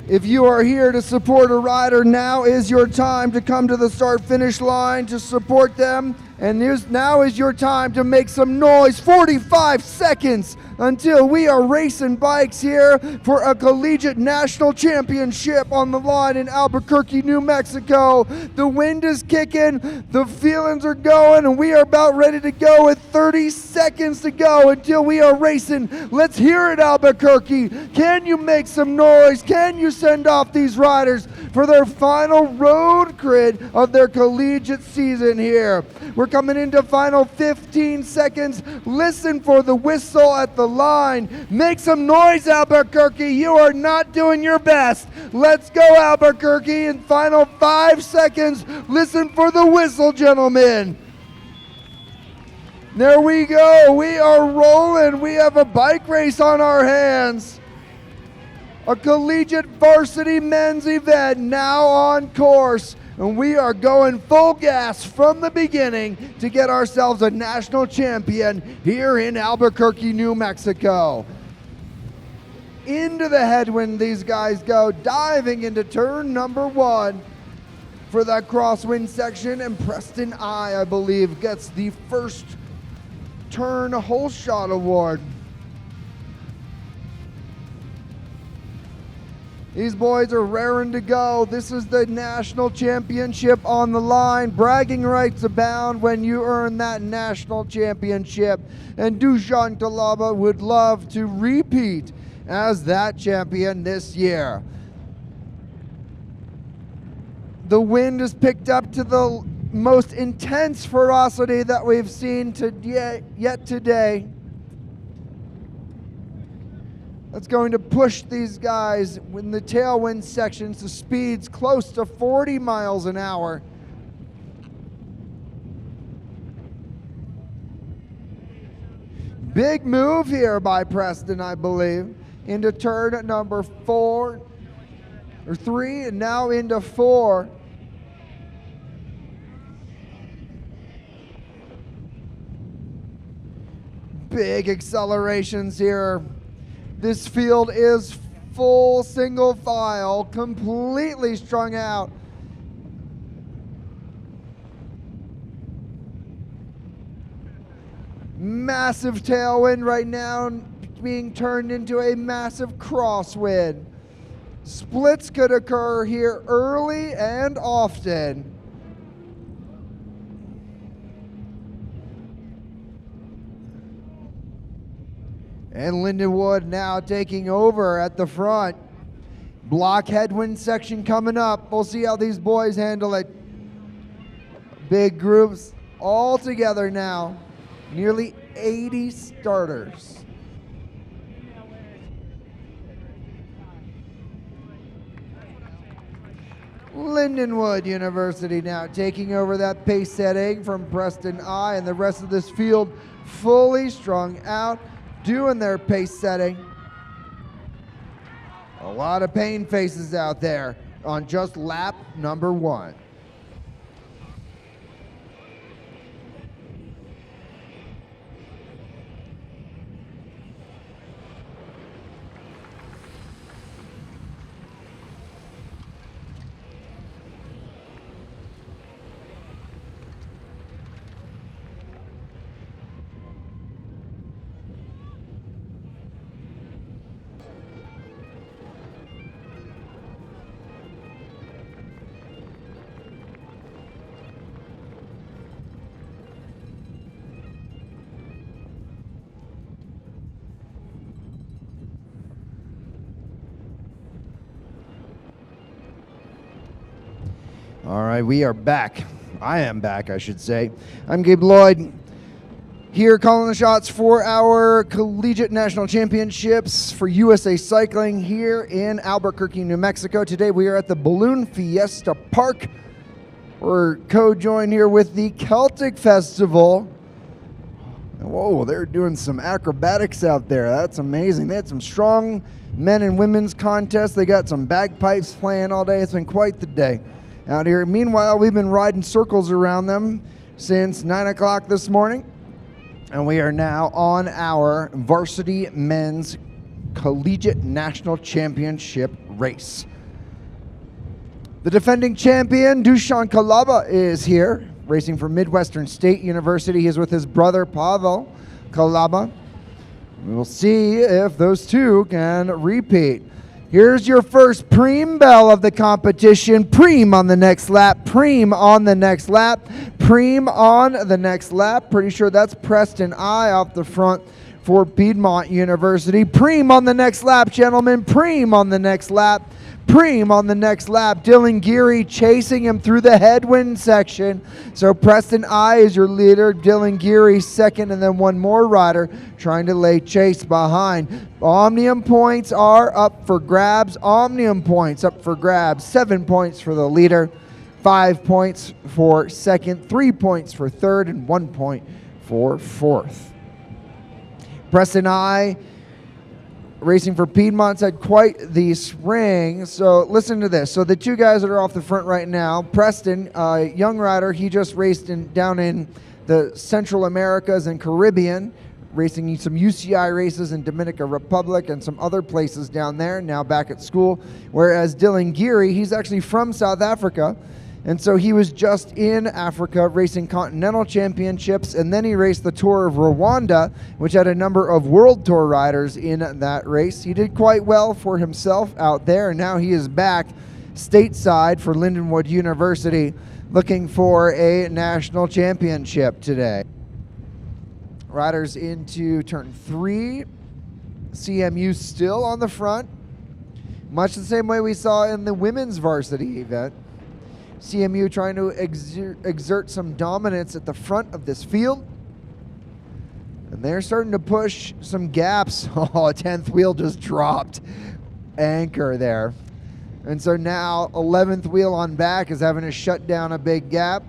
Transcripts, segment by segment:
If you are here to support a rider, now is your time to come to the start-finish line to support them. And now is your time to make some noise. 45 seconds until we are racing bikes here for a Collegiate National Championship on the line in Albuquerque, New Mexico. The wind is kicking, the feelings are going, and we are about ready to go with 30 seconds to go until we are racing. Let's hear it, Albuquerque. Can you make some noise? Can you send off these riders for their final road grid of their collegiate season here? We're coming into final 15 seconds. Listen for the whistle at the line. Make some noise, Albuquerque. You are not doing your best. Let's go, Albuquerque. In final 5 seconds, listen for the whistle, gentlemen. There we go. We are rolling. We have a bike race on our hands. A collegiate varsity men's event now on course. And we are going full gas from the beginning to get ourselves a national champion here in Albuquerque, New Mexico. Into the headwind these guys go, diving into turn number 1 for that crosswind section. And Preston I believe, gets the first turn hole shot award. These boys are raring to go. This is the national championship on the line. Bragging rights abound when you earn that national championship. And Dusan Talaba would love to repeat as that champion this year. The wind is picked up to the most intense ferocity that we've seen yet today. That's going to push these guys in the tailwind sections to speeds close to 40 miles an hour. Big move here by Preston, I believe, into turn number 3, and now into 4. Big accelerations here. This field is full single file, completely strung out. Massive tailwind right now being turned into a massive crosswind. Splits could occur here early and often. And Lindenwood now taking over at the front. Block headwind section coming up. We'll see how these boys handle it. Big groups all together now. Nearly 80 starters. Lindenwood University now taking over that pace setting from Preston I, and the rest of this field fully strung out, doing their pace setting. A lot of pain faces out there on just lap number 1. All right, we are back. I am back, I should say. I'm Gabe Lloyd, here calling the shots for our Collegiate National Championships for USA Cycling here in Albuquerque, New Mexico. Today we are at the Balloon Fiesta Park. We're co-joined here with the Celtic Festival. Whoa, they're doing some acrobatics out there. That's amazing. They had some strong men and women's contests. They got some bagpipes playing all day. It's been quite the day out here. Meanwhile, we've been riding circles around them since 9 o'clock this morning, and we are now on our Varsity Men's Collegiate National Championship race. The defending champion, Dusan Kalaba, is here, racing for Midwestern State University. He is with his brother, Pavel Kalaba. We will see if those two can repeat. Here's your first preem bell of the competition. Preem on the next lap, preem on the next lap, preem on the next lap. Pretty sure that's Preston I off the front for Piedmont University. Preem on the next lap, gentlemen. Preem on the next lap. Preem on the next lap. Dylan Geary chasing him through the headwind section. So Preston I is your leader. Dylan Geary second, and then one more rider trying to lay chase behind. Omnium points are up for grabs. Omnium points up for grabs. 7 points for the leader, 5 points for second, 3 points for third, and 1 point for fourth. Preston I, racing for Piedmont's had quite the spring. So listen to this. So the two guys that are off the front right now, Preston, young rider, he just raced down in the Central Americas and Caribbean, racing some UCI races in Dominican Republic and some other places down there, now back at school. Whereas Dylan Geary, he's actually from South Africa. And so he was just in Africa racing continental championships, and then he raced the Tour of Rwanda, which had a number of World Tour riders in that race. He did quite well for himself out there, and now he is back stateside for Lindenwood University looking for a national championship today. Riders into turn 3. CMU still on the front, much the same way we saw in the women's varsity event. CMU trying to exert some dominance at the front of this field. And they're starting to push some gaps. Oh, a 10th wheel just dropped. Anchor there. And so now 11th wheel on back is having to shut down a big gap.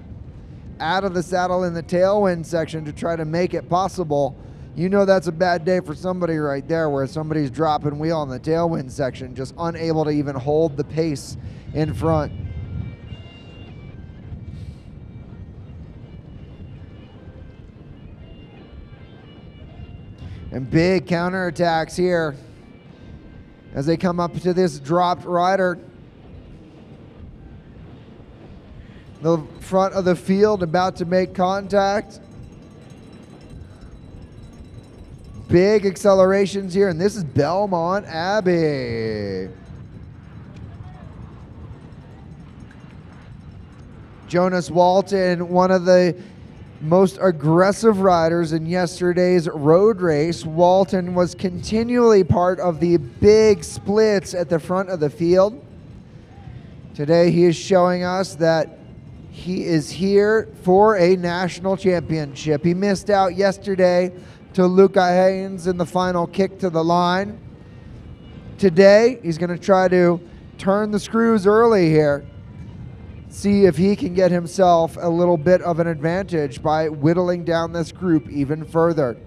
Out of the saddle in the tailwind section to try to make it possible. You know that's a bad day for somebody right there, where somebody's dropping wheel in the tailwind section, just unable to even hold the pace in front. And big counterattacks here as they come up to this dropped rider. The front of the field about to make contact. Big accelerations here, and this is Belmont Abbey. Jonas Walton, one of the most aggressive riders in yesterday's road race. Walton was continually part of the big splits at the front of the field. Today he is showing us that he is here for a national championship. He missed out yesterday to Luca Haynes in the final kick to the line. Today he's going to try to turn the screws early here. See if he can get himself a little bit of an advantage by whittling down this group even further.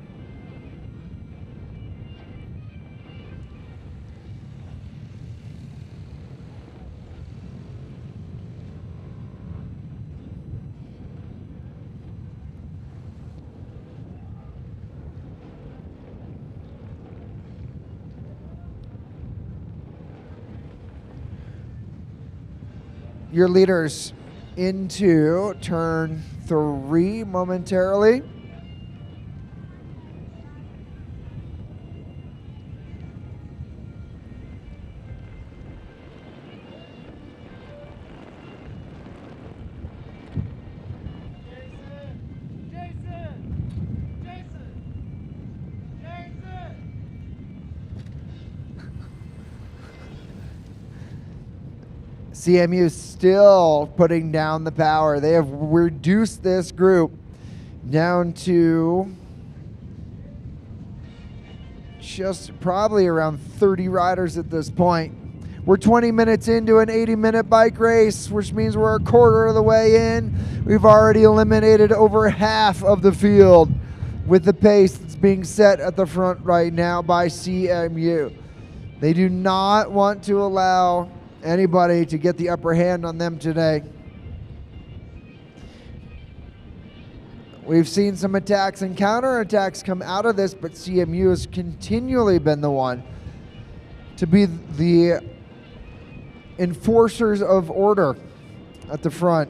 Your leaders into turn 3 momentarily. CMU still putting down the power. They have reduced this group down to just probably around 30 riders at this point. We're 20 minutes into an 80-minute bike race, which means we're a quarter of the way in. We've already eliminated over half of the field with the pace that's being set at the front right now by CMU. They do not want to allow anybody to get the upper hand on them today. We've seen some attacks and counterattacks come out of this, but CMU has continually been the one to be the enforcers of order at the front.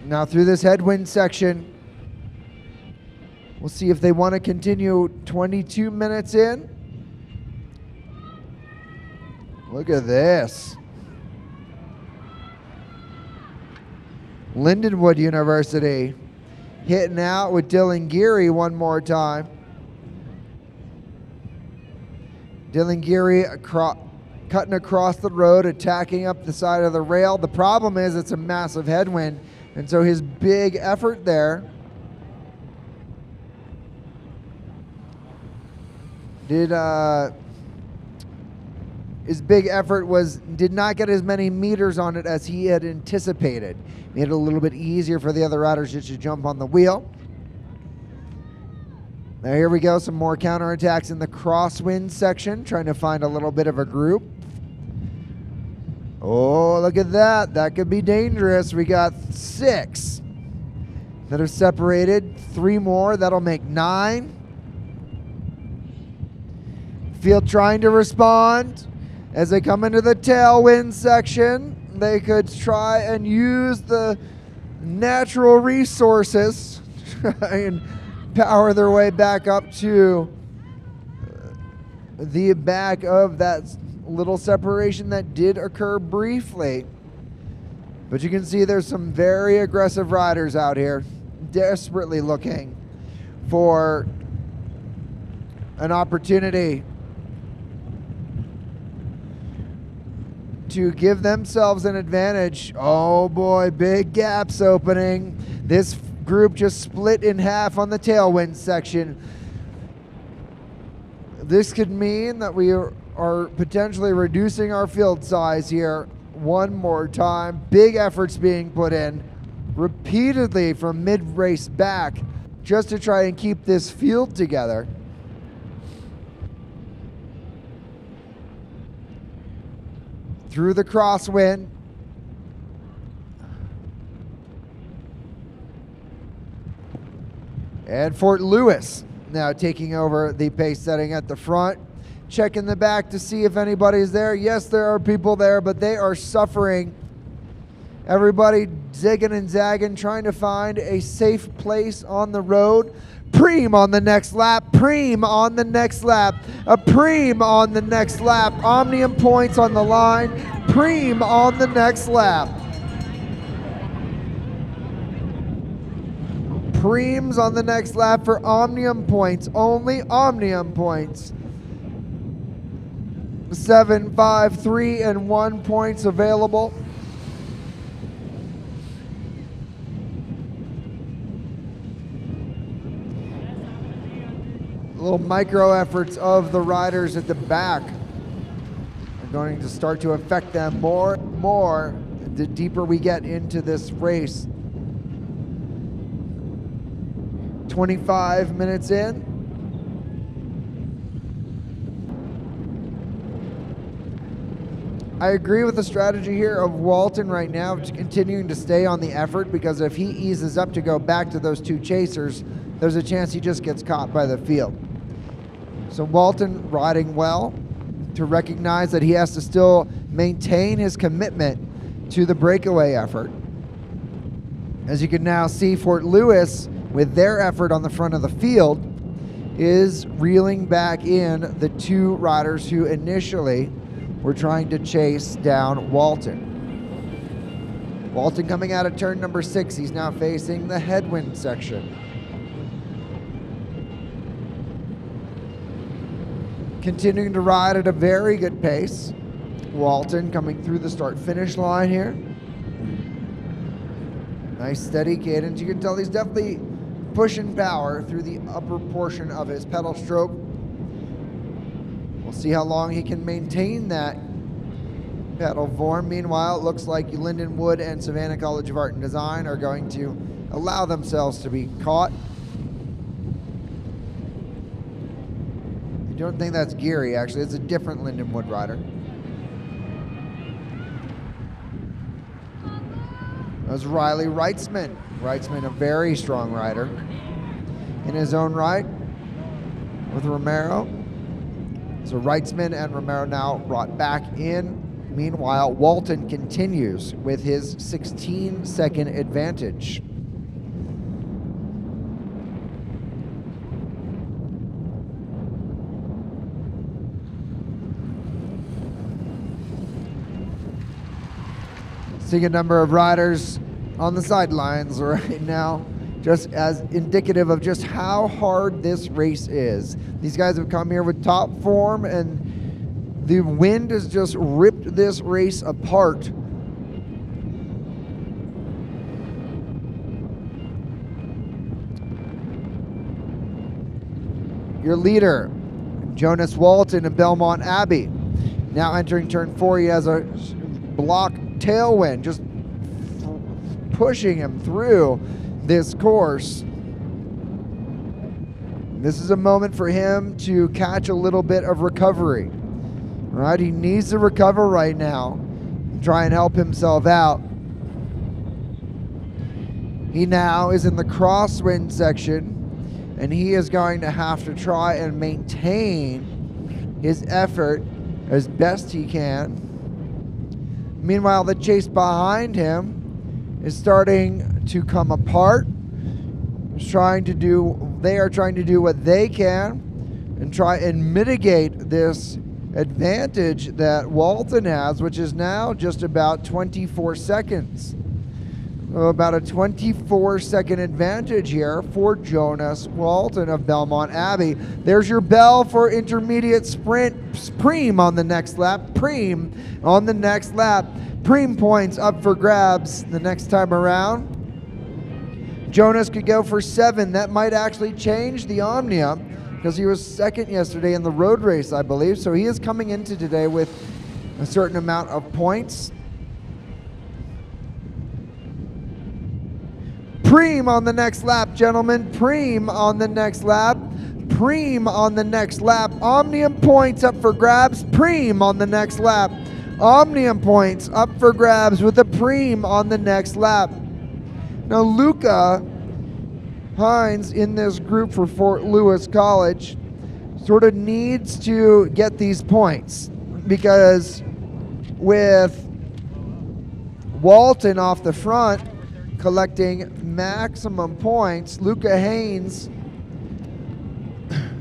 Now through this headwind section, we'll see if they want to continue 22 minutes in. Look at this. Lindenwood University hitting out with Dylan Geary one more time. Dylan Geary cutting across the road, attacking up the side of the rail. The problem is it's a massive headwind, and so his big effort there did not get as many meters on it as he had anticipated. Made it a little bit easier for the other riders just to jump on the wheel. Now here we go, some more counterattacks in the crosswind section, trying to find a little bit of a group. Oh, look at that. That could be dangerous. We got 6 that are separated. 3 more, that'll make 9. Field trying to respond. As they come into the tailwind section, they could try and use the natural resources to try and power their way back up to the back of that little separation that did occur briefly. But you can see there's some very aggressive riders out here, desperately looking for an opportunity to give themselves an advantage. Oh boy, big gaps opening. This group just split in half on the tailwind section. This could mean that we are potentially reducing our field size here one more time. Big efforts being put in repeatedly from mid-race back just to try and keep this field together. Through the crosswind. And Fort Lewis now taking over the pace setting at the front. Checking the back to see if anybody's there. Yes, there are people there, but they are suffering. Everybody zigging and zagging, trying to find a safe place on the road. Preem on the next lap. Preem on the next lap. A Preem on the next lap. Omnium points on the line. Preem on the next lap. Preems on the next lap for Omnium points. Only Omnium points. 7, 5, 3, and 1 points available. Little micro efforts of the riders at the back are going to start to affect them more and more the deeper we get into this race. 25 minutes in. I agree with the strategy here of Walton right now, continuing to stay on the effort, because if he eases up to go back to those 2 chasers, there's a chance he just gets caught by the field. So Walton riding well to recognize that he has to still maintain his commitment to the breakaway effort. As you can now see, Fort Lewis, with their effort on the front of the field, is reeling back in the 2 riders who initially were trying to chase down Walton. Walton coming out of turn number 6. He's now facing the headwind section. Continuing to ride at a very good pace. Walton coming through the start-finish line here. Nice steady cadence. You can tell he's definitely pushing power through the upper portion of his pedal stroke. We'll see how long he can maintain that pedal form. Meanwhile, it looks like Lindenwood and Savannah College of Art and Design are going to allow themselves to be caught. I don't think that's Geary, actually. It's a different Lindenwood rider. That was Riley Wrightsman. Wrightsman, a very strong rider in his own right with Romero. So Wrightsman and Romero now brought back in Meanwhile, Walton continues with his 16-second advantage. Seeing a number of riders on the sidelines right now, just as indicative of just how hard this race is. These guys have come here with top form, and the wind has just ripped this race apart. Your leader, Jonas Walton of Belmont Abbey, now entering turn 4. He has a block tailwind, just pushing him through this course. This is a moment for him to catch a little bit of recovery. Right? He needs to recover right now, try and help himself out. He now is in the crosswind section, and he is going to have to try and maintain his effort as best he can. Meanwhile, the chase behind him is starting to come apart. They are trying to do what they can and try and mitigate this advantage that Walton has, which is now just about 24 seconds. So about a 24-second advantage here for Jonas Walton of Belmont Abbey. There's your bell for intermediate sprint. Preem on the next lap. Preem on the next lap. Preem points up for grabs the next time around. Jonas could go for 7. That might actually change the Omnia, because he was second yesterday in the road race, I believe. So he is coming into today with a certain amount of points. Preem on the next lap, gentlemen. Preem on the next lap. Preem on the next lap. Omnium points up for grabs. Preem on the next lap. Omnium points up for grabs with a Preem on the next lap. Now, Luca Hines in this group for Fort Lewis College sort of needs to get these points, because with Walton off the front collecting maximum points, Luca Haynes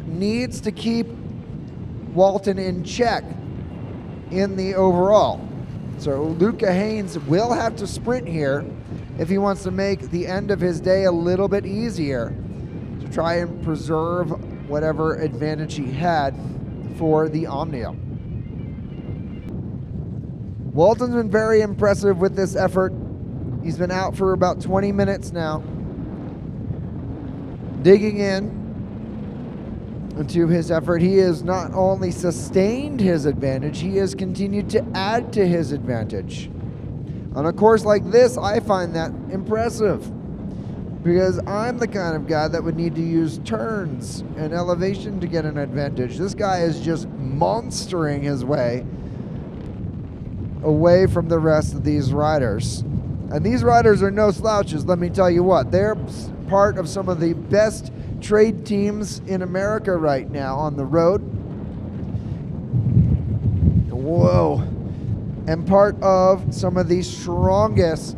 needs to keep Walton in check in the overall. So Luca Haynes will have to sprint here if he wants to make the end of his day a little bit easier, to try and preserve whatever advantage he had for the Omnia. Walton's been very impressive with this effort. He's been out for about 20 minutes now, digging in into his effort. He has not only sustained his advantage, he has continued to add to his advantage. On a course like this, I find that impressive, because I'm the kind of guy that would need to use turns and elevation to get an advantage. This guy is just monstering his way away from the rest of these riders. And these riders are no slouches, let me tell you what. They're part of some of the best trade teams in America right now on the road. Whoa. And part of some of the strongest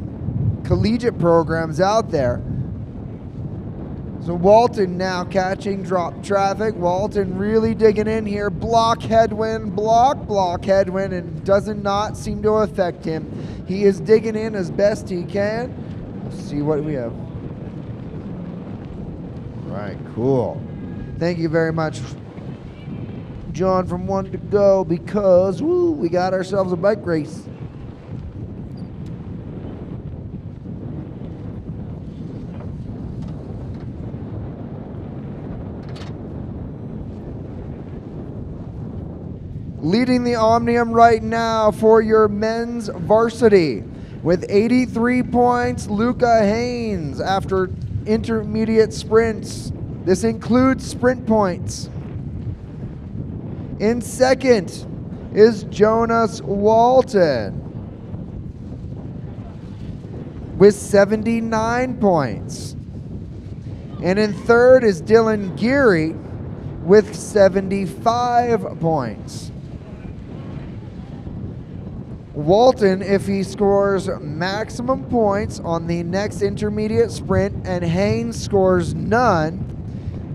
collegiate programs out there. So Walton now catching drop traffic. Walton really digging in here. Block headwind, block headwind, and does not seem to affect him. He is digging in as best he can. Let's see what we have. Right, cool. Thank you very much, John, from One to Go, because we got ourselves a bike race. Leading the Omnium right now for your men's varsity with 83 points, Luca Haynes after intermediate sprints. This includes sprint points. In second is Jonas Walton with 79 points. And in third is Dylan Geary with 75 points. Walton, if he scores maximum points on the next intermediate sprint and Haynes scores none,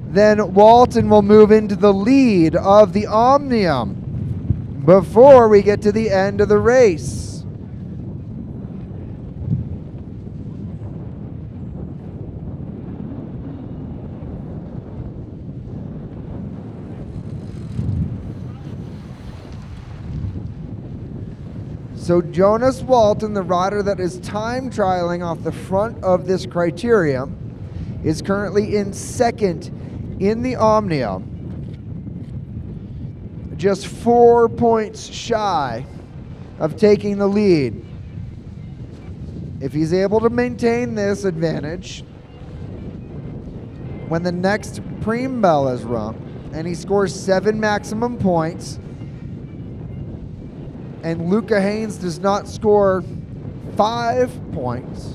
then Walton will move into the lead of the Omnium before we get to the end of the race. So Jonas Walton, the rider that is time trialing off the front of this Criterium, is currently in second in the Omnium, just 4 points shy of taking the lead. If he's able to maintain this advantage, when the next Preem bell is rung and he scores 7 maximum points, and Luca Haynes does not score 5 points,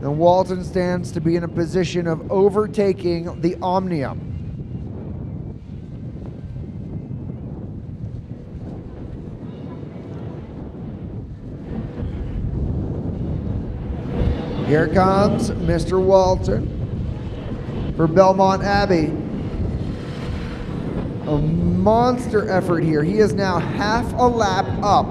then Walton stands to be in a position of overtaking the Omnium. Here comes Mr. Walton for Belmont Abbey. A monster effort here. He is now half a lap up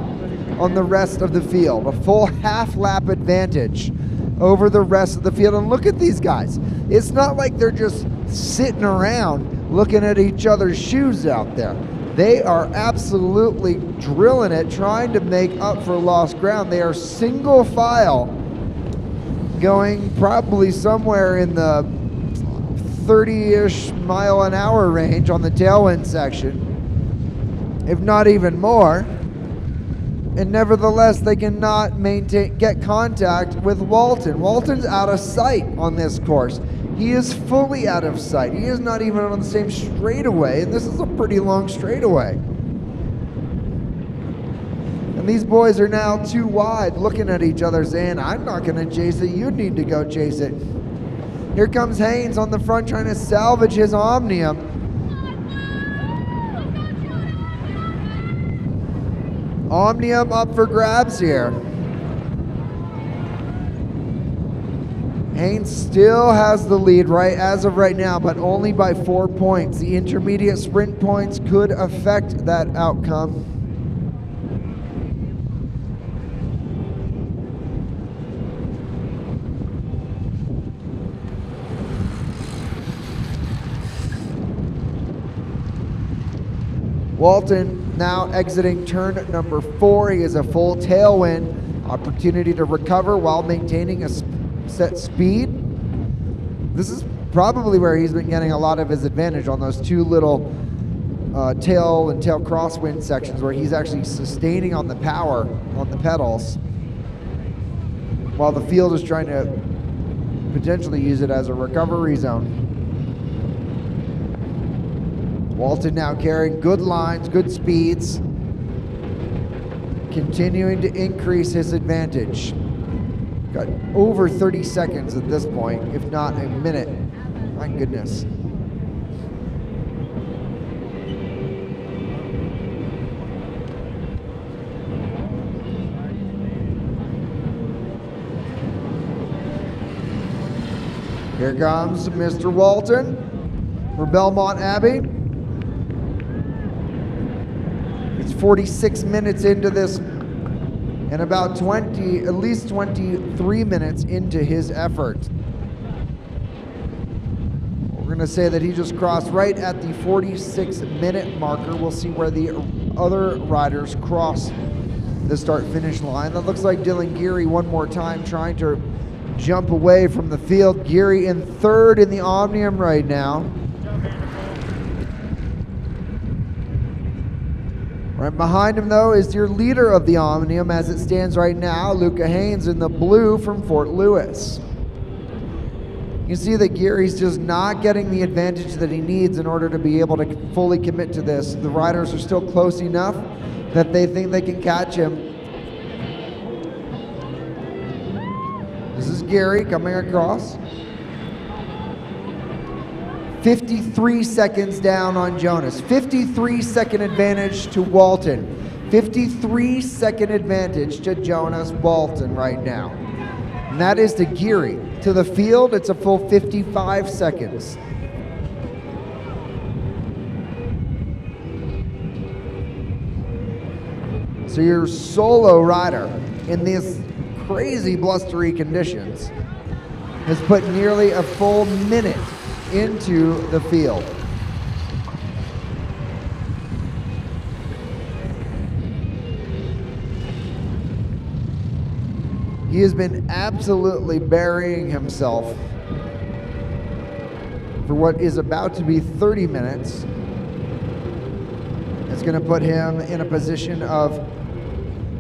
on the rest of the field. A full half lap advantage over the rest of the field. And look at these guys. It's not like they're just sitting around looking at each other's shoes out there. They are absolutely drilling it, trying to make up for lost ground. They are single file, going probably somewhere in the 30-ish mile an hour range on the tailwind section, if not even more. And nevertheless, they cannot get contact with Walton. Walton's out of sight on this course. He is fully out of sight. He is not even on the same straightaway, and this is a pretty long straightaway. And these boys are now too wide, looking at each other saying, I'm not going to chase it, you need to go chase it. Here comes Haynes on the front trying to salvage his Omnium. Omnium up for grabs here. Haynes still has the lead right as of right now, but only by 4 points. The intermediate sprint points could affect that outcome. Walton now exiting turn number 4. He has a full tailwind opportunity to recover while maintaining a set speed. This is probably where he's been getting a lot of his advantage, on those two little tail and tail crosswind sections where he's actually sustaining on the power on the pedals, while the field is trying to potentially use it as a recovery zone. Walton now carrying good lines, good speeds, continuing to increase his advantage. Got over 30 seconds at this point, if not a minute. My goodness. Here comes Mr. Walton for Belmont Abbey. It's 46 minutes into this, and about at least 23 minutes into his effort. We're going to say that he just crossed right at the 46-minute marker. We'll see where the other riders cross the start-finish line. That looks like Dylan Geary one more time trying to jump away from the field. Geary in third in the Omnium right now. Right behind him, though, is your leader of the Omnium as it stands right now, Luca Haynes in the blue from Fort Lewis. You can see that Geary's just not getting the advantage that he needs in order to be able to fully commit to this. The riders are still close enough that they think they can catch him. This is Geary coming across. 53 seconds down on Jonas. 53-second advantage to Walton. 53-second advantage to Jonas Walton right now. And that is to Geary. To the field, it's a full 55 seconds. So your solo rider in these crazy blustery conditions has put nearly a full minute into the field. He has been absolutely burying himself for what is about to be 30 minutes. It's going to put him in a position of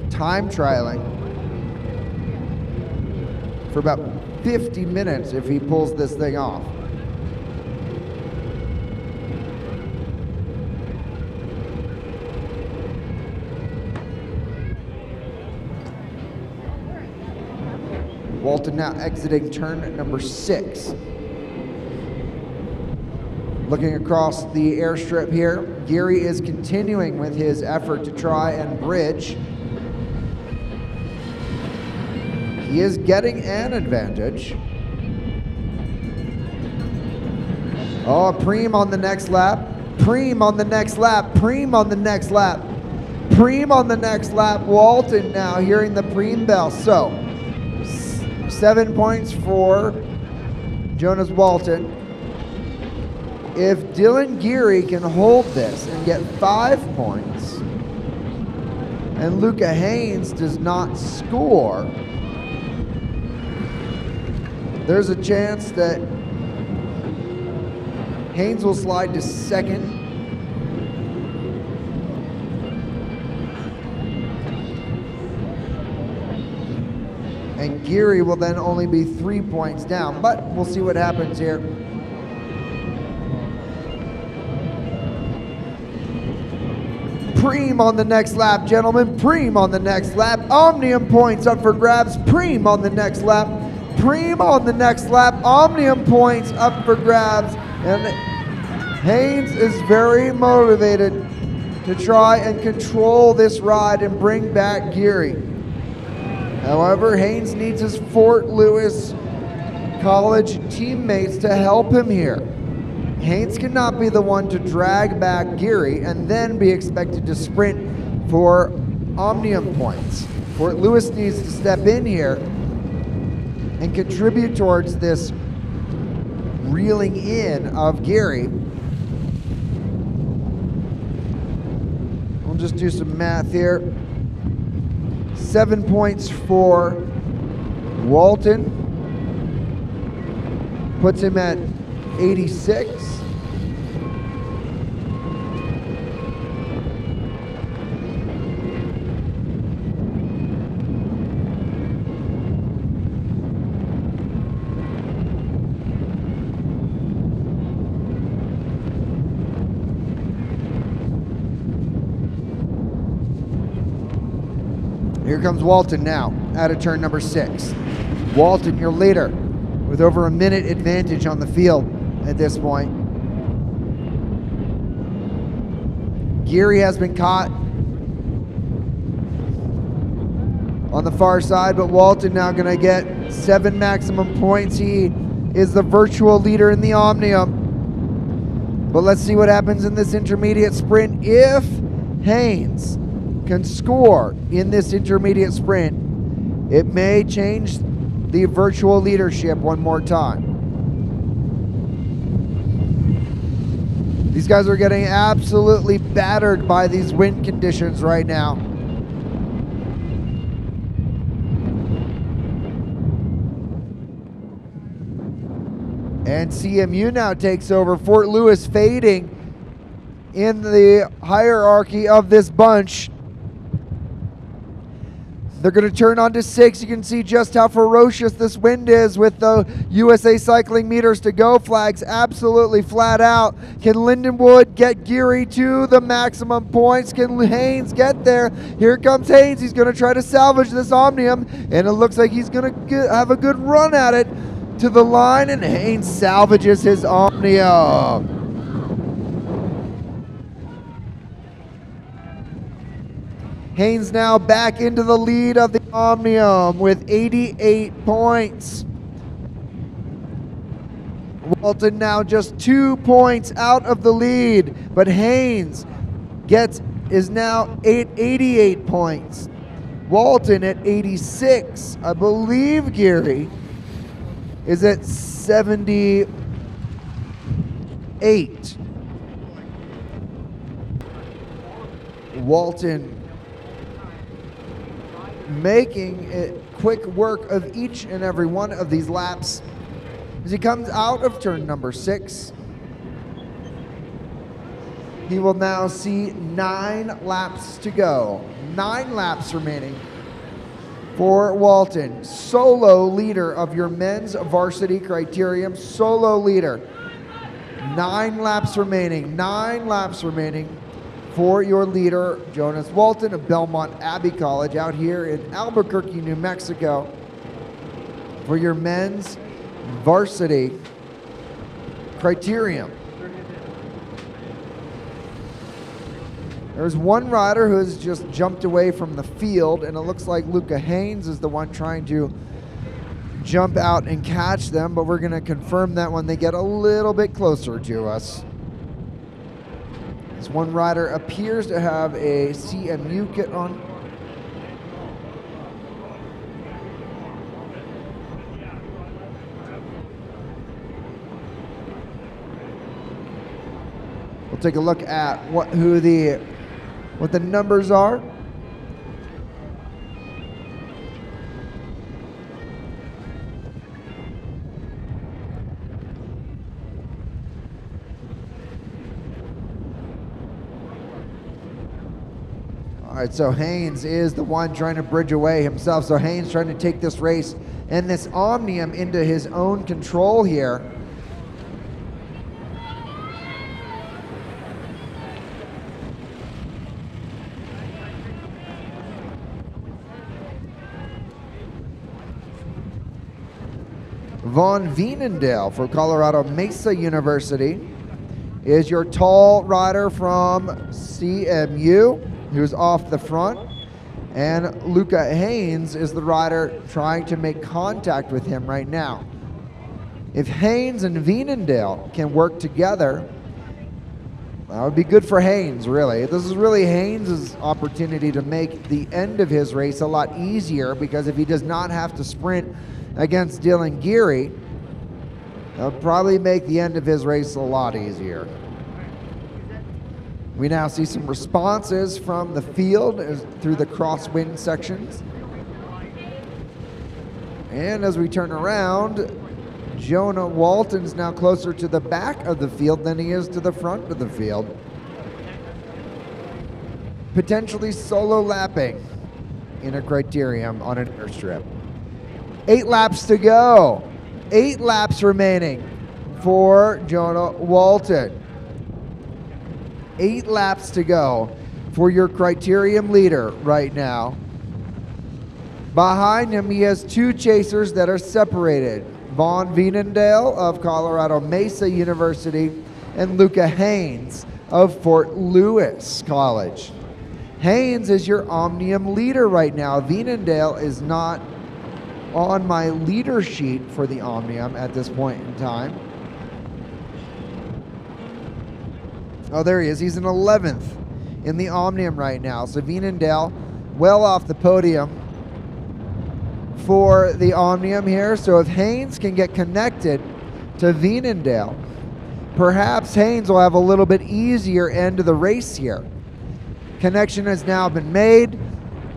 time trialing for about 50 minutes if he pulls this thing off. Walton now exiting turn number 6. Looking across the airstrip here, Geary is continuing with his effort to try and bridge. He is getting an advantage. Oh, Preem on the next lap. Preem on the next lap. Preem on the next lap. Preem on the next lap. Walton now hearing the Preem bell. So, 7 points for Jonas Walton. If Dylan Geary can hold this and get 5 points, and Luca Haynes does not score, there's a chance that Haynes will slide to second. And Geary will then only be 3 points down, but we'll see what happens here. Preem on the next lap, gentlemen. Preem on the next lap. Omnium points up for grabs. Preem on the next lap. Preem on the next lap. Omnium points up for grabs. And Haynes is very motivated to try and control this ride and bring back Geary. However, Haynes needs his Fort Lewis College teammates to help him here. Haynes cannot be the one to drag back Geary and then be expected to sprint for Omnium points. Fort Lewis needs to step in here and contribute towards this reeling in of Geary. We'll just do some math here. 7 points for Walton. Puts him at 86. Here comes Walton now, out of turn number 6. Walton, your leader, with over a minute advantage on the field at this point. Geary has been caught on the far side, but Walton now going to get 7 maximum points. He is the virtual leader in the Omnium. But let's see what happens in this intermediate sprint. If Haynes can score in this intermediate sprint, it may change the virtual leadership one more time. These guys are getting absolutely battered by these wind conditions right now. And CMU now takes over. Fort Lewis fading in the hierarchy of this bunch. They're going to turn on to 6. You can see just how ferocious this wind is with the USA Cycling meters to go flags absolutely flat out. Can Lindenwood get Geary to the maximum points? Can Haynes get there? Here comes Haynes. He's going to try to salvage this Omnium, and it looks like he's going to have a good run at it to the line, and Haynes salvages his Omnium. Haynes now back into the lead of the Omnium with 88 points. Walton now just 2 points out of the lead, but Haynes is now at 88 points. Walton at 86. I believe Geary is at 78. Walton making it quick work of each and every one of these laps as he comes out of turn number 6. He will now see 9 laps to go. 9 laps remaining for Walton, solo leader of your men's varsity criterium, solo leader. 9 laps remaining, 9 laps remaining for your leader, Jonas Walton of Belmont Abbey College out here in Albuquerque, New Mexico, for your men's varsity criterium. There's one rider who has just jumped away from the field, and it looks like Luca Haynes is the one trying to jump out and catch them, but we're going to confirm that when they get a little bit closer to us. This one rider appears to have a CMU kit on. We'll take a look at what the numbers are. All right, so Haynes is the one trying to bridge away himself. So Haynes trying to take this race and this Omnium into his own control here. Von Wienendale for Colorado Mesa University is your tall rider from CMU, who's off the front. And Luca Haynes is the rider trying to make contact with him right now. If Haynes and Wienendale can work together, that would be good for Haynes, really. This is really Haynes' opportunity to make the end of his race a lot easier, because if he does not have to sprint against Dylan Geary, that'll probably make the end of his race a lot easier. We now see some responses from the field through the crosswind sections. And as we turn around, Jonah Walton's now closer to the back of the field than he is to the front of the field. Potentially solo lapping in a criterium on an airstrip. 8 laps to go. 8 laps remaining for Jonah Walton. 8 laps to go for your criterium leader right now. Behind him, he has 2 chasers that are separated. Von Wienendale of Colorado Mesa University and Luca Haynes of Fort Lewis College. Haynes is your Omnium leader right now. Wienendale is not on my leader sheet for the Omnium at this point in time. Oh, there he is. He's in 11th in the Omnium right now. So Wienendale well off the podium for the Omnium here. So if Haynes can get connected to Wienendale, perhaps Haynes will have a little bit easier end of the race here. Connection has now been made.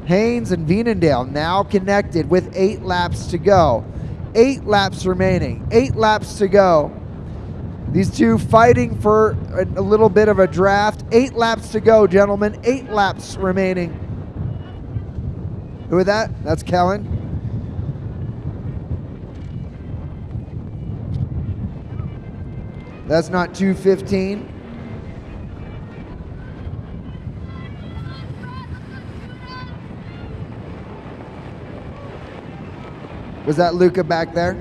Haynes and Wienendale now connected with 8 laps to go. 8 laps remaining. 8 laps to go. These two fighting for a little bit of a draft. 8 laps to go, gentlemen. 8 laps remaining. Who is that? That's Kellen. That's not 2:15. Was that Luca back there?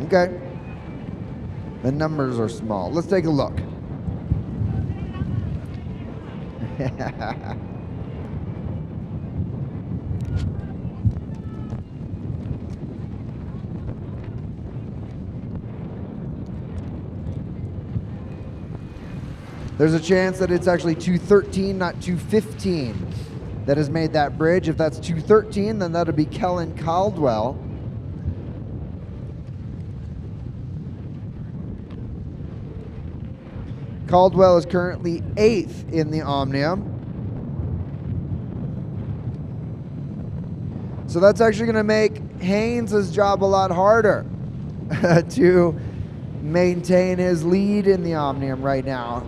Okay. The numbers are small. Let's take a look. There's a chance that it's actually 213, not 215 that has made that bridge. If that's 213, then that'll be Kellen Caldwell. Caldwell is currently 8th in the Omnium. So that's actually going to make Haynes' job a lot harder to maintain his lead in the Omnium right now.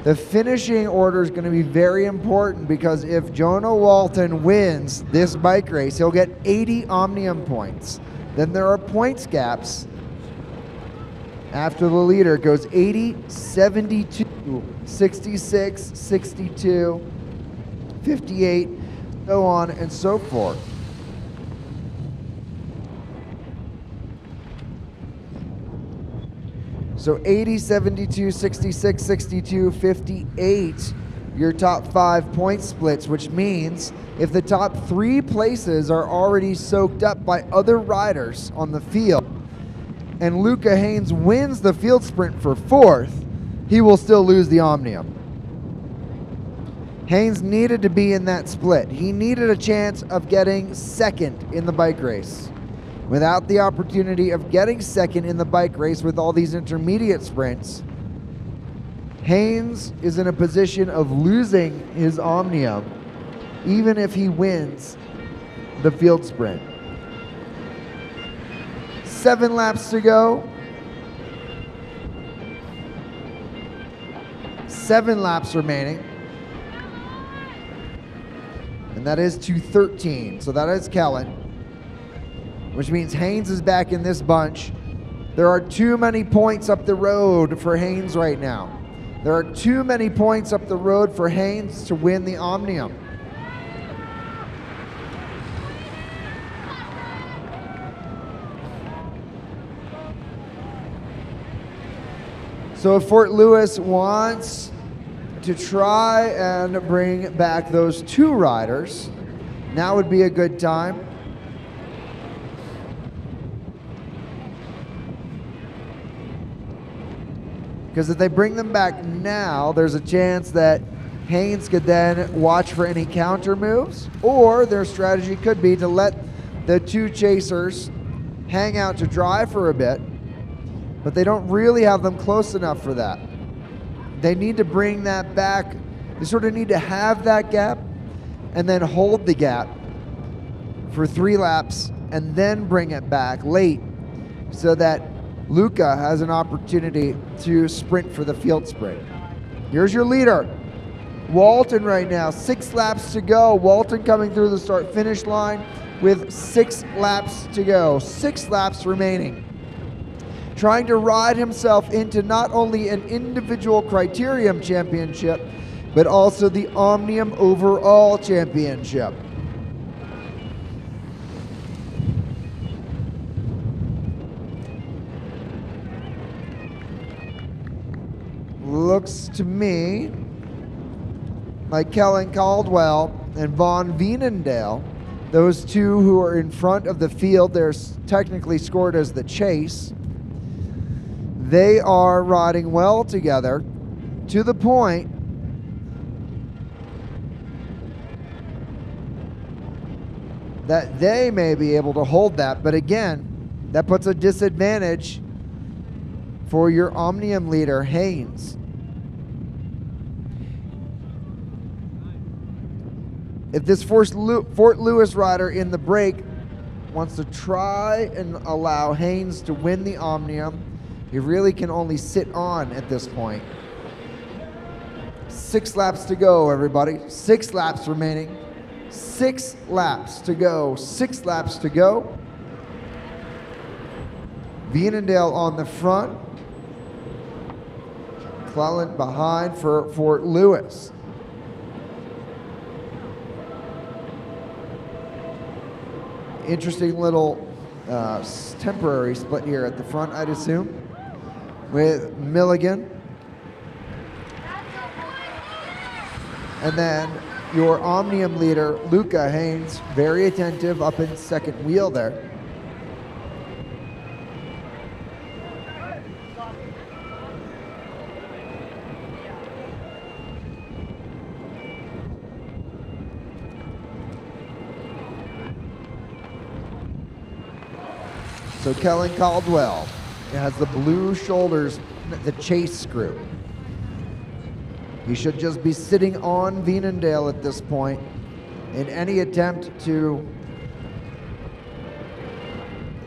The finishing order is going to be very important because if Jonah Walton wins this bike race, he'll get 80 Omnium points. Then there are points gaps after the leader. It goes 80, 72, 66, 62, 58, so on and so forth. So 80, 72, 66, 62, 58, your top 5 point splits, which means if the top 3 places are already soaked up by other riders on the field, and Luca Haynes wins the field sprint for 4th, he will still lose the Omnium. Haynes needed to be in that split. He needed a chance of getting 2nd in the bike race. Without the opportunity of getting 2nd in the bike race with all these intermediate sprints, Haynes is in a position of losing his Omnium even if he wins the field sprint. 7 laps to go. 7 laps remaining. And that is 2:13. So that is Kellen, which means Haynes is back in this bunch. There are too many points up the road for Haynes right now. There are too many points up the road for Haynes to win the Omnium. So if Fort Lewis wants to try and bring back those 2 riders, now would be a good time. Because if they bring them back now, there's a chance that Haynes could then watch for any counter moves, or their strategy could be to let the 2 chasers hang out to dry for a bit, but they don't really have them close enough for that. They need to bring that back. They sort of need to have that gap and then hold the gap for 3 laps and then bring it back late so that Luca has an opportunity to sprint for the field sprint. Here's your leader, Walton right now, 6 laps to go. Walton coming through the start-finish line with 6 laps to go, 6 laps remaining. Trying to ride himself into not only an individual Criterium championship, but also the Omnium overall championship. Looks to me like Kellen Caldwell and Vaughn Veenendaal, those 2 who are in front of the field, they're technically scored as the chase. They are riding well together to the point that they may be able to hold that. But again, that puts a disadvantage for your Omnium leader, Haynes. If this Fort Lewis rider in the break wants to try and allow Haynes to win the Omnium, he really can only sit on at this point. 6 laps to go, everybody. 6 laps remaining. 6 laps to go. 6 laps to go. Veenendaal on the front. Cleland behind for Fort Lewis. Interesting little temporary split here at the front, I'd assume, with Milligan. And then your Omnium leader, Luca Haynes, very attentive up in second wheel there. So Kellen Caldwell has the blue shoulders, the chase screw. He should just be sitting on Veenendael at this point in any attempt to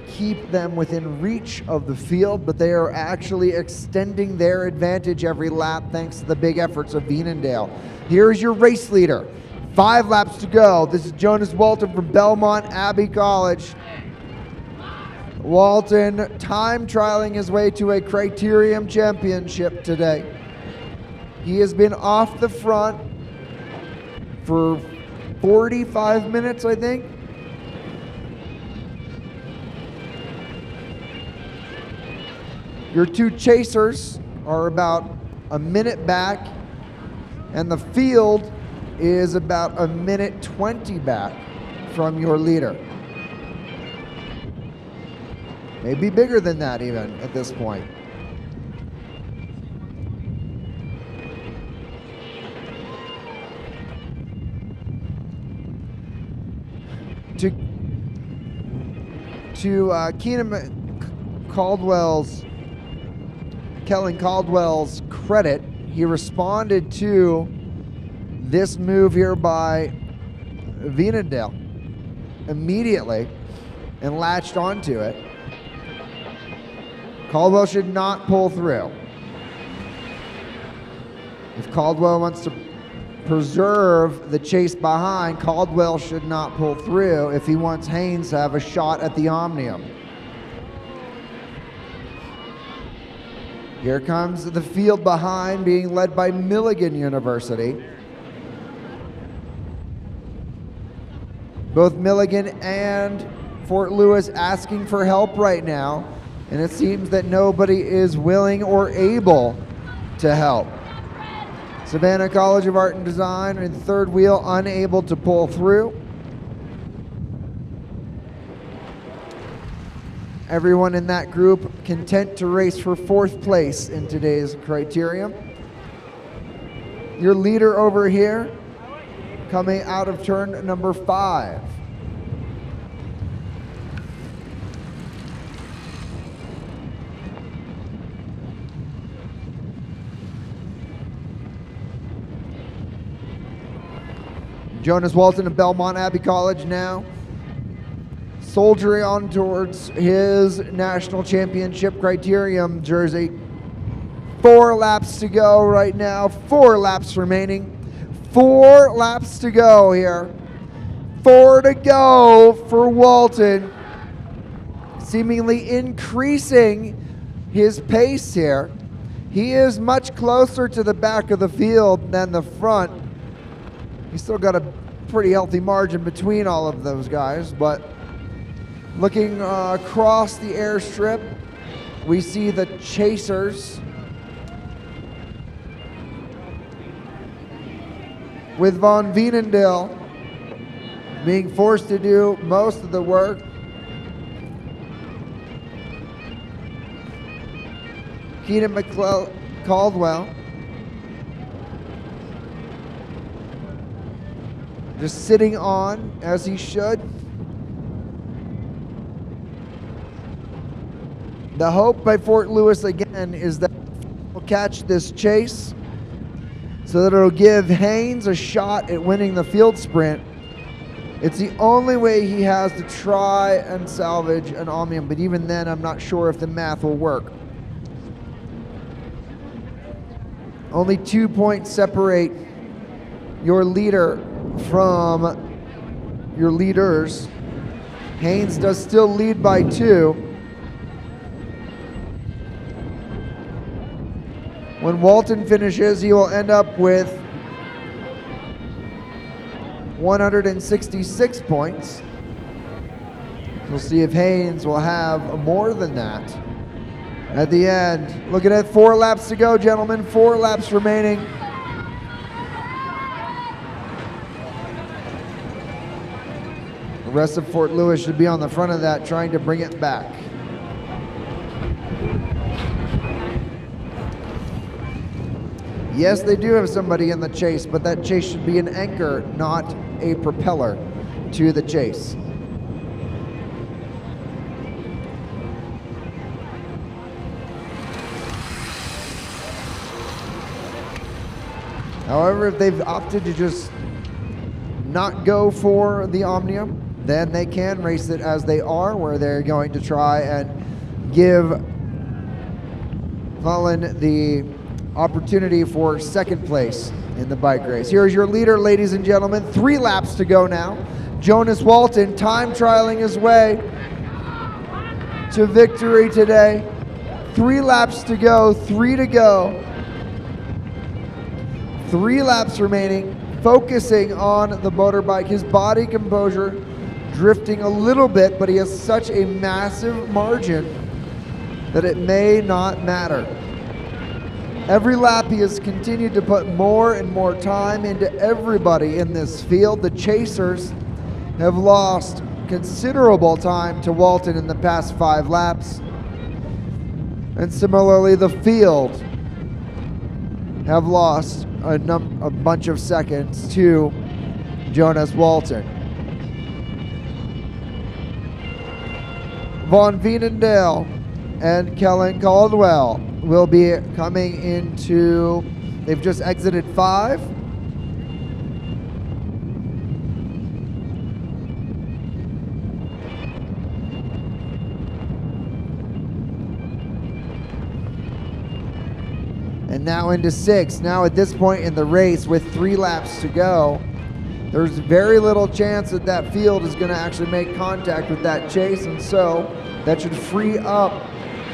keep them within reach of the field, but they are actually extending their advantage every lap thanks to the big efforts of Veenendael. Here's your race leader. 5 laps to go. This is Jonas Walton from Belmont Abbey College. Walton time trialing his way to a Criterium championship today. He has been off the front for 45 minutes, I think. Your 2 chasers are about a minute back, and the field is about a minute 20 back from your leader. Maybe bigger than that even at this point. To Kellen Caldwell's credit, he responded to this move here by Veenendael immediately and latched onto it. Caldwell should not pull through. If Caldwell wants to preserve the chase behind, Caldwell should not pull through if he wants Haynes to have a shot at the Omnium. Here comes the field behind, being led by Milligan University. Both Milligan and Fort Lewis asking for help right now, and it seems that nobody is willing or able to help. Savannah College of Art and Design in third wheel, unable to pull through. Everyone in that group content to race for 4th place in today's Criterium. Your leader over here coming out of turn number 5. Jonas Walton of Belmont Abbey College now soldiering on towards his national championship Criterium jersey. 4 laps to go right now, 4 laps remaining. 4 laps to go here. 4 to go for Walton, seemingly increasing his pace here. He is much closer to the back of the field than the front. He's still got a pretty healthy margin between all of those guys, but looking across the airstrip, we see the chasers with Von Veenendael being forced to do most of the work. Keenan Caldwell just sitting on as he should. The hope by Fort Lewis again is that we'll catch this chase so that it'll give Haynes a shot at winning the field sprint. It's the only way he has to try and salvage an Omnium, but even then I'm not sure if the math will work. Only 2 points separate your leader from your leaders. Haynes does still lead by 2. When Walton finishes, he will end up with 166 points. We'll see if Haynes will have more than that at the end. Look at it, 4 laps to go, gentlemen. 4 laps remaining. rest of Fort Lewis should be on the front of that, trying to bring it back. Yes, they do have somebody in the chase, but that chase should be an anchor, not a propeller to the chase. However, if they've opted to just not go for the Omnium, then they can race it as they are, where they're going to try and give Mullen the opportunity for second place in the bike race. Here's your leader, ladies and gentlemen. 3 laps to go now. Jonas Walton time trialing his way to victory today. 3 laps to go, 3 to go. 3 laps remaining, focusing on the motorbike. His body composure drifting a little bit, but he has such a massive margin that it may not matter. Every lap he has continued to put more and more time into everybody in this field. The chasers have lost considerable time to Walton in the past 5 laps. And similarly, the field have lost a bunch of seconds to Jonas Walton. Von Veenendael and Kellen Caldwell will be coming into, they've just exited 5. And now into 6. Now at this point in the race with 3 laps to go, there's very little chance that that field is going to actually make contact with that chase, and so that should free up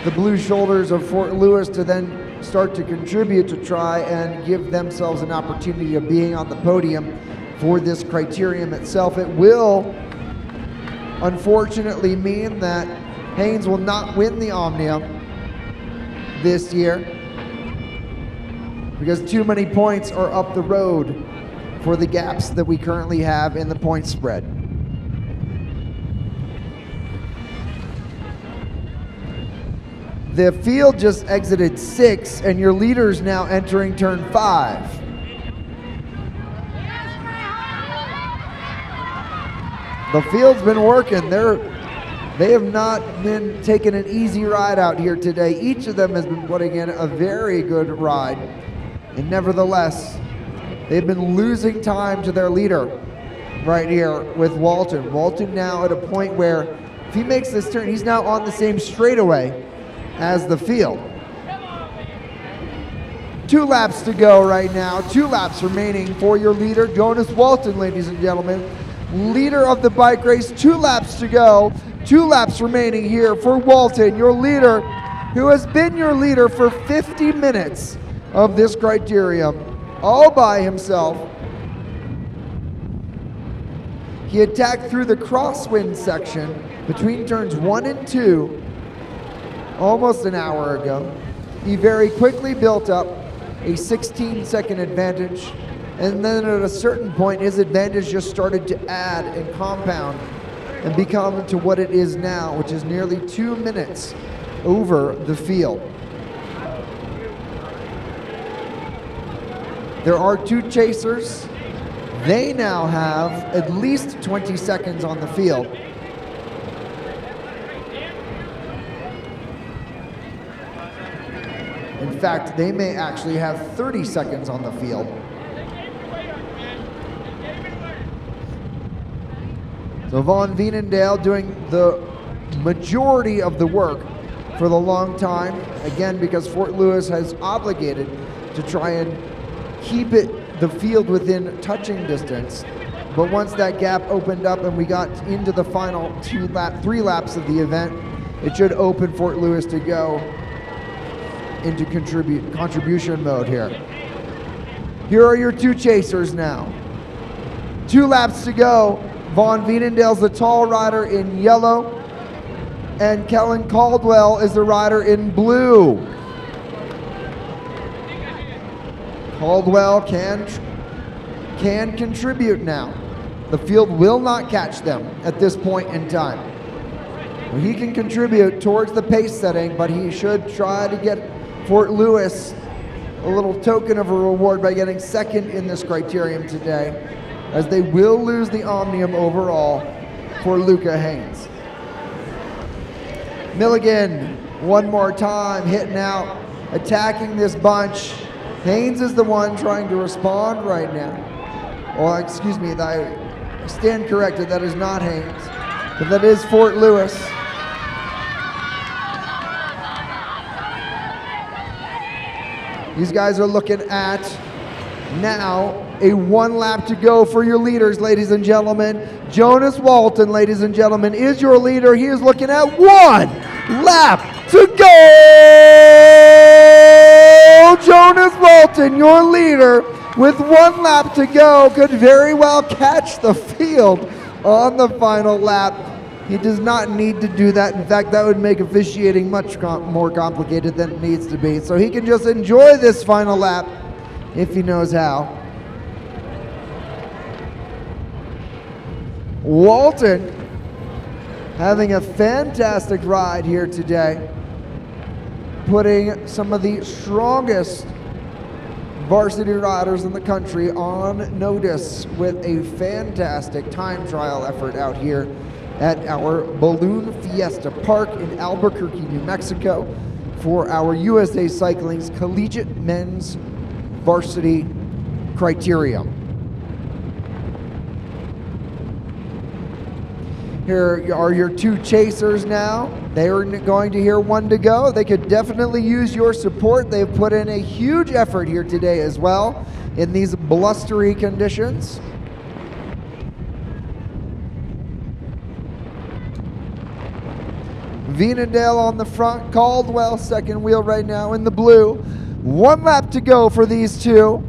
the blue shoulders of Fort Lewis to then start to contribute to try and give themselves an opportunity of being on the podium for this Criterium itself. It will unfortunately mean that Haynes will not win the Omnium this year because too many points are up the road for the gaps that we currently have in the point spread. The field just exited 6, and your leader's now entering turn 5. The field's been working. They have not been taking an easy ride out here today. Each of them has been putting in a very good ride. And nevertheless, they've been losing time to their leader right here with Walton. Walton now at a point where if he makes this turn, he's now on the same straightaway as the field. 2 laps to go right now. 2 laps remaining for your leader, Jonas Walton, ladies and gentlemen. Leader of the bike race, 2 laps to go. 2 laps remaining here for Walton, your leader, who has been your leader for 50 minutes of this Criterium, all by himself. He attacked through the crosswind section between turns 1 and 2 almost an hour ago. He very quickly built up a 16-second advantage, and then at a certain point his advantage just started to add and compound and become to what it is now, which is nearly 2 minutes over the field. There are 2 chasers. They now have at least 20 seconds on the field. In fact, they may actually have 30 seconds on the field. So Von Veenendael doing the majority of the work for the long time, again, because Fort Lewis has obligated to try and keep the field within touching distance. But once that gap opened up and we got into the final 3 laps of the event, it should open Fort Lewis to go into contribution mode here. Here are your 2 chasers now. 2 laps to go. Von Veenendael's the tall rider in yellow, and Kellen Caldwell is the rider in blue. Caldwell can contribute now. The field will not catch them at this point in time. He can contribute towards the pace setting, but he should try to get Fort Lewis a little token of a reward by getting second in this criterium today, as they will lose the Omnium overall for Luca Haynes. Milligan, one more time, hitting out, attacking this bunch. Haynes is the one trying to respond right now. Well, excuse me, I stand corrected, that is not Haynes, but that is Fort Lewis. These guys are looking at now a 1 lap to go for your leaders, ladies and gentlemen. Jonas Walton, ladies and gentlemen, is your leader. He is looking at 1 lap to go. Jonas Walton, your leader, with 1 lap to go, could very well catch the field on the final lap. He does not need to do that. In fact, that would make officiating much more complicated than it needs to be. So he can just enjoy this final lap if he knows how. Walton having a fantastic ride here today, putting some of the strongest varsity riders in the country on notice with a fantastic time trial effort out here at our Balloon Fiesta Park in Albuquerque, New Mexico, for our USA Cycling's Collegiate Men's Varsity Criterium. Here are your 2 chasers now. They are going to hear 1 to go. They could definitely use your support. They've put in a huge effort here today as well in these blustery conditions. Vienendale on the front, Caldwell second wheel right now in the blue. 1 lap to go for these 2.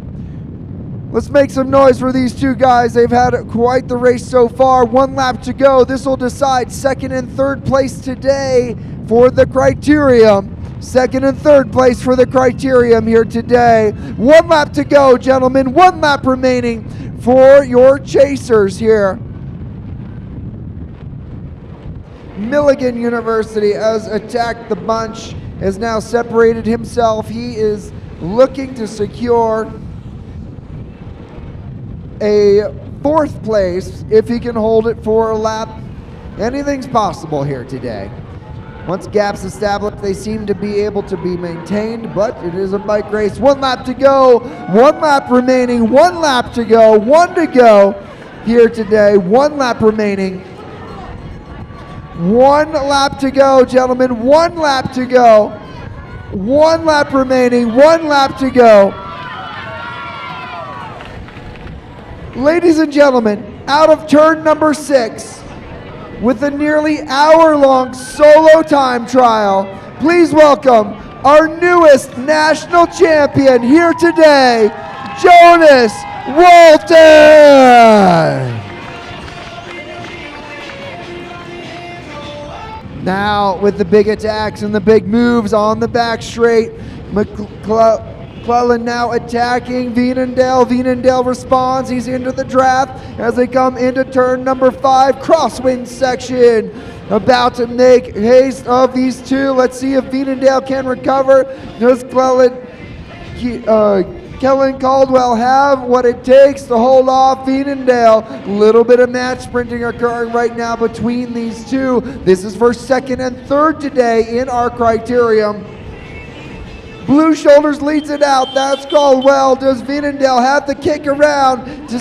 Let's make some noise for these 2 guys. They've had quite the race so far. 1 lap to go. This will decide 2nd and 3rd place today for the Criterium. 2nd and 3rd place for the Criterium here today. 1 lap to go, gentlemen. 1 lap remaining for your chasers here. Milligan University has attacked the bunch, has now separated himself. He is looking to secure a 4th place if he can hold it for a lap. Anything's possible here today. Once gaps established, they seem to be able to be maintained, but it is a bike race. 1 lap to go, 1 lap remaining, 1 lap to go, 1 to go here today, 1 lap remaining. 1 lap to go, gentlemen. 1 lap to go. 1 lap remaining. 1 lap to go. Ladies and gentlemen, out of turn number 6, with a nearly hour-long solo time trial, please welcome our newest national champion here today, Jonas Walton. Now with the big attacks and the big moves on the back straight, McClellan now attacking Vienendale. Vienendale responds. He's into the draft as they come into turn number 5, crosswind section. About to make haste of these 2. Let's see if Vienendale can recover. Does Kellen Caldwell have what it takes to hold off Vienendale? Little bit of match sprinting occurring right now between these 2. This is for 2nd and 3rd today in our criterium. Blue Shoulders leads it out. That's Caldwell. Does Vienendale have the kick around to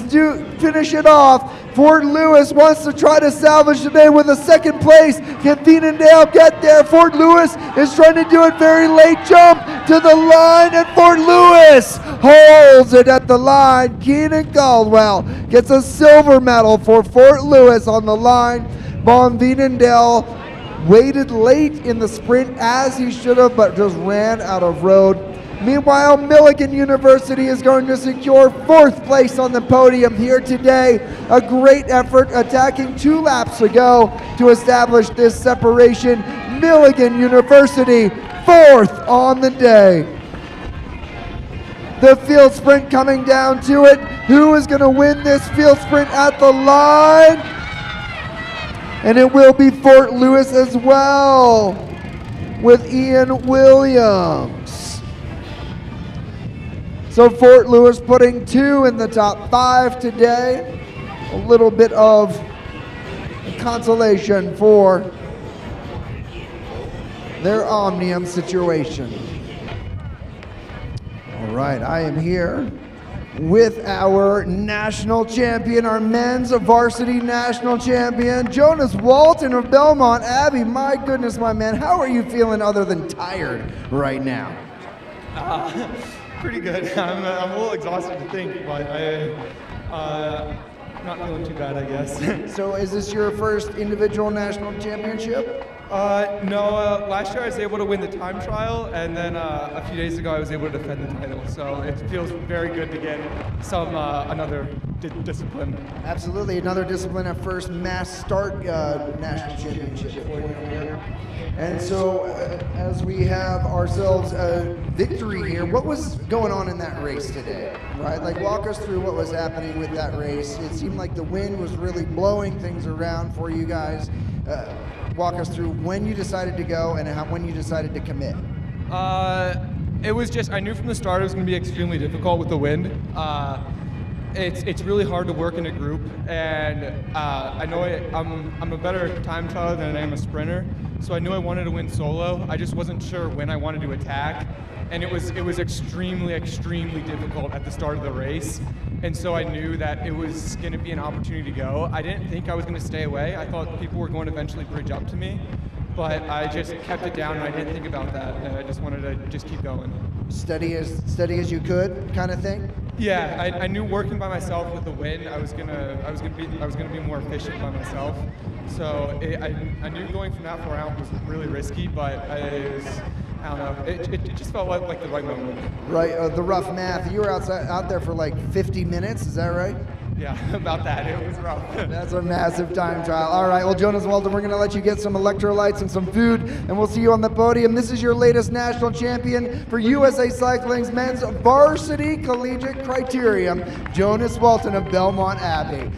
finish it off? Fort Lewis wants to try to salvage today with a 2nd place. Can Vienendale get there? Fort Lewis is trying to do it very late jump to the line, and Fort Lewis holds it at the line. Keenan Caldwell gets a silver medal for Fort Lewis on the line. Von Vienendale waited late in the sprint as he should have, but just ran out of road. Meanwhile, Milligan University is going to secure 4th place on the podium here today. A great effort attacking 2 laps ago to establish this separation. Milligan University 4th on the day. The field sprint coming down to it. Who is going to win this field sprint at the line? And it will be Fort Lewis as well, with Ian Williams. So Fort Lewis putting 2 in the top 5 today. A little bit of consolation for their Omnium situation. All right, I am here with our national champion, our men's varsity national champion, Jonas Walton of Belmont Abbey. My goodness, my man, how are you feeling other than tired right now? Pretty good. I'm a little exhausted to think, but not feeling too bad, I guess. So is this your first individual national championship? No, last year I was able to win the time trial, and then a few days ago I was able to defend the title. So it feels very good to get some another discipline. Absolutely, another discipline at first mass start national championship for you here. And so as we have ourselves a victory here, what was going on in that race today, right? Like walk us through what was happening with that race. It seemed like the wind was really blowing things around for you guys. Walk us through when you decided to go and when you decided to commit. It was just, I knew from the start it was going to be extremely difficult with the wind. It's really hard to work in a group, and I know I'm a better time trialer than I am a sprinter, so I knew I wanted to win solo. I just wasn't sure when I wanted to attack, and it was extremely difficult at the start of the race, and so I knew that it was going to be an opportunity to go. I didn't think I was going to stay away. I thought people were going to eventually bridge up to me, but I just kept it down, and I didn't think about that, and I just wanted to just keep going. Steady as you could, kind of thing. Yeah, I knew working by myself with the wind, I was gonna be more efficient by myself. So I knew going from that far out was really risky, but I don't know. It just felt like the right moment. Right, the rough math. You were out there for like 50 minutes. Is that right? Yeah, about that. It was rough. That's a massive time trial. All right, well, Jonas Walton, we're going to let you get some electrolytes and some food, and we'll see you on the podium. This is your latest national champion for USA Cycling's men's varsity collegiate criterium, Jonas Walton of Belmont Abbey.